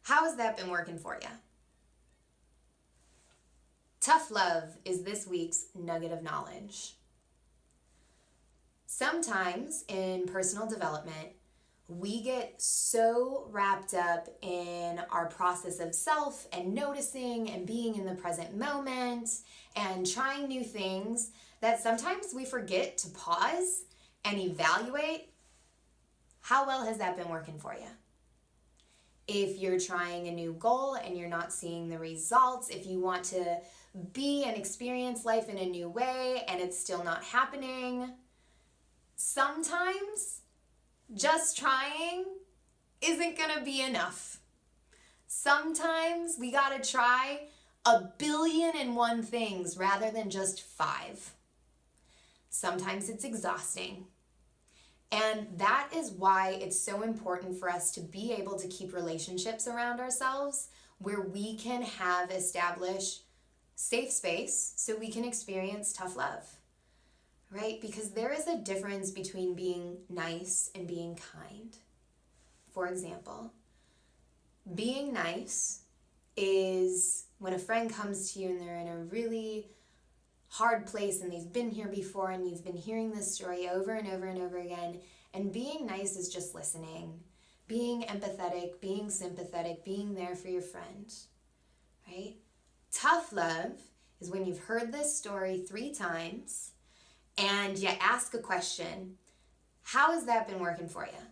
How has that been working for you? Tough love is this week's nugget of knowledge. Sometimes in personal development, we get so wrapped up in our process of self and noticing and being in the present moment and trying new things that sometimes we forget to pause and evaluate how well has that been working for you. If you're trying a new goal and you're not seeing the results, if you want to be and experience life in a new way and it's still not happening, sometimes just trying isn't gonna be enough. Sometimes we gotta try 1,000,000,001 things rather than just 5. Sometimes it's exhausting. And that is why it's so important for us to be able to keep relationships around ourselves where we can have established safe space so we can experience tough love, right? Because there is a difference between being nice and being kind. For example, being nice is when a friend comes to you and they're in a really hard place and they've been here before and you've been hearing this story over and over and over again, and being nice is just listening, being empathetic, being sympathetic, being there for your friend, right? Tough love is when you've heard this story 3 times and you ask a question, how has that been working for you?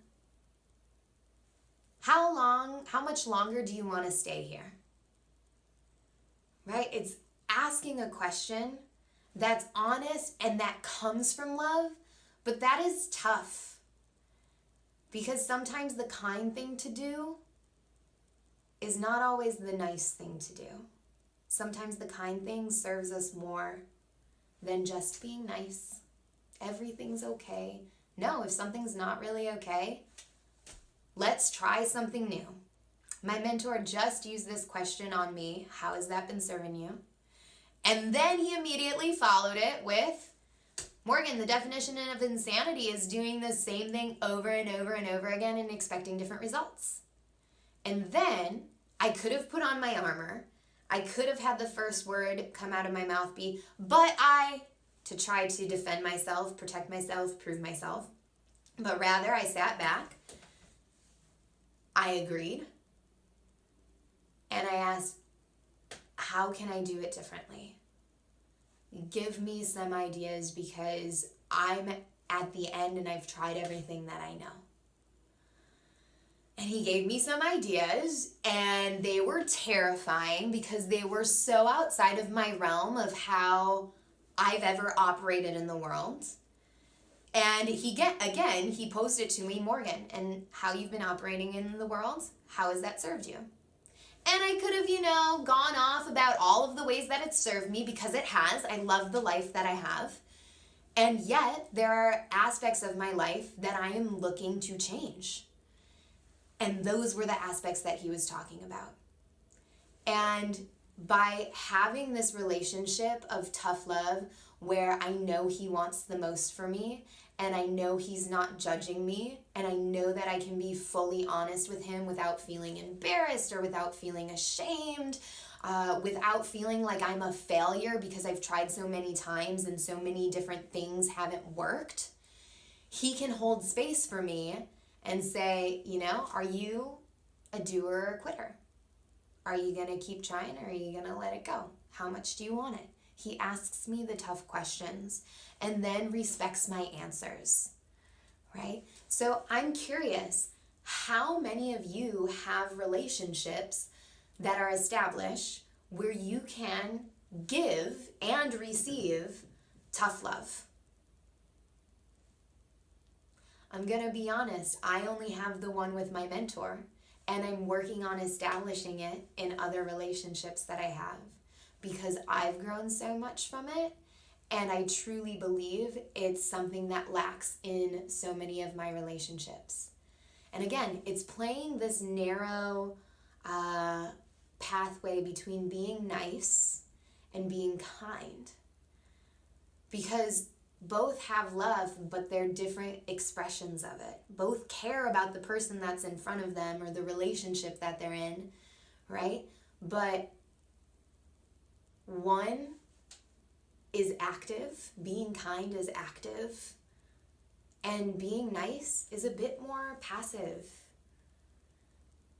How much longer do you want to stay here? Right? It's asking a question that's honest and that comes from love, but that is tough because sometimes the kind thing to do is not always the nice thing to do. Sometimes the kind thing serves us more than just being nice. Everything's okay. No, if something's not really okay, let's try something new. My mentor just used this question on me. How has that been serving you? And then he immediately followed it with, Morgan, the definition of insanity is doing the same thing over and over and over again and expecting different results. And then I could have put on my armor. I could have had the first word come out of my mouth be, to try to defend myself, protect myself, prove myself. But rather I sat back, I agreed, and I asked, how can I do it differently? Give me some ideas because I'm at the end and I've tried everything that I know. And he gave me some ideas and they were terrifying because they were so outside of my realm of how I've ever operated in the world. And he posed it to me, Morgan, and how you've been operating in the world, how has that served you? And I could have, gone off about all of the ways that it's served me because it has. I love the life that I have. And yet there are aspects of my life that I am looking to change. And those were the aspects that he was talking about. And by having this relationship of tough love where I know he wants the most for me and I know he's not judging me and I know that I can be fully honest with him without feeling embarrassed or without feeling ashamed, without feeling like I'm a failure because I've tried so many times and so many different things haven't worked, he can hold space for me and say, are you a doer or a quitter? Are you going to keep trying or are you going to let it go? How much do you want it? He asks me the tough questions and then respects my answers, right? So I'm curious, how many of you have relationships that are established where you can give and receive tough love? I'm going to be honest, I only have the one with my mentor, and I'm working on establishing it in other relationships that I have because I've grown so much from it, and I truly believe it's something that lacks in so many of my relationships. And again, it's playing this narrow pathway between being nice and being kind, because both have love, but they're different expressions of it. Both care about the person that's in front of them or the relationship that they're in, right? But one is active, being kind is active, and being nice is a bit more passive.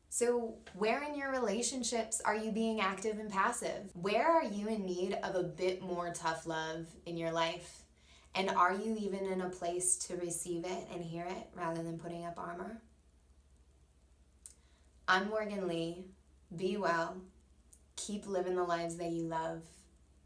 So where in your relationships are you being active and passive? Where are you in need of a bit more tough love in your life? And are you even in a place to receive it and hear it rather than putting up armor? I'm Morgan Lee. Be well. Keep living the lives that you love.